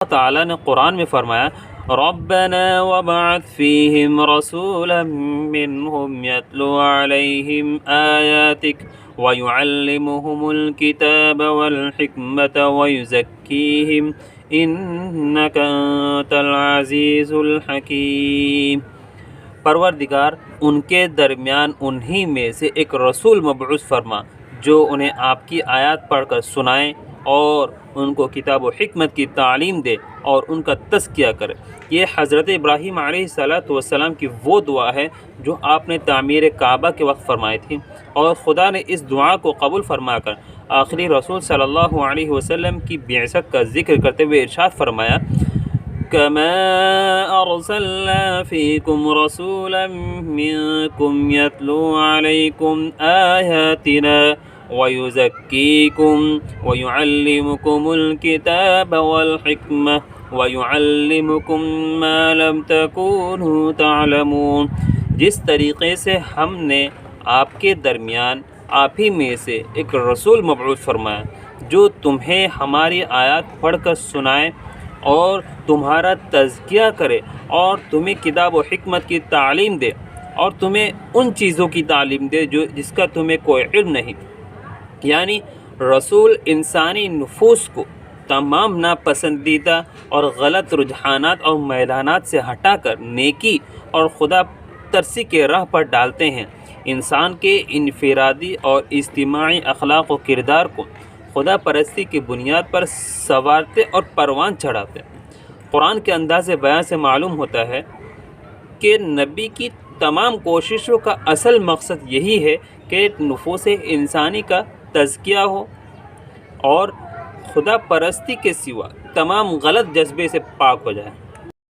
اللہ تعالیٰ نے قرآن میں فرمایا ربنا وبعث فیہم رسولا منہم یتلو علیہم آیاتک ویعلمہم الکتاب والحکمت ویزکیہم انک انت العزیز الحکیم۔ پروردگار ان کے درمیان انہی میں سے ایک رسول مبعوث فرما جو انہیں آپ کی آیات پڑھ کر سنائیں اور ان کو کتاب و حکمت کی تعلیم دے اور ان کا تزکیہ کرے۔ یہ حضرت ابراہیم علیہ السلام کی وہ دعا ہے جو آپ نے تعمیر کعبہ کے وقت فرمائی تھی، اور خدا نے اس دعا کو قبول فرما کر آخری رسول صلی اللہ علیہ وسلم کی بعثت کا ذکر کرتے ہوئے ارشاد فرمایا کما ارسلنا فیکم رسولا منکم یتلو علیکم آیاتنا وَيُزَكِّيكُمْ وَيُعَلِّمُكُمُ الْكِتَابَ وَالْحِكْمَةَ وَيُعَلِّمُكُمْ مَا لَمْ تَكُونُوا تَعْلَمُونَ۔ جس طریقے سے ہم نے آپ کے درمیان آپ ہی میں سے ایک رسول مبعوث فرمایا جو تمہیں ہماری آیات پڑھ کر سنائے اور تمہارا تزکیہ کرے اور تمہیں کتاب و حکمت کی تعلیم دے اور تمہیں ان چیزوں کی تعلیم دے جس کا تمہیں کوئی علم نہیں، یعنی رسول انسانی نفوس کو تمام ناپسندیدہ اور غلط رجحانات اور میلانات سے ہٹا کر نیکی اور خدا ترسی کے راہ پر ڈالتے ہیں، انسان کے انفرادی اور اجتماعی اخلاق و کردار کو خدا پرستی کی بنیاد پر سنوارتے اور پروان چڑھاتے ہیں۔ قرآن کے انداز بیان سے معلوم ہوتا ہے کہ نبی کی تمام کوششوں کا اصل مقصد یہی ہے کہ نفوس انسانی کا تزکیہ ہو اور خدا پرستی کے سوا تمام غلط جذبے سے پاک ہو جائے۔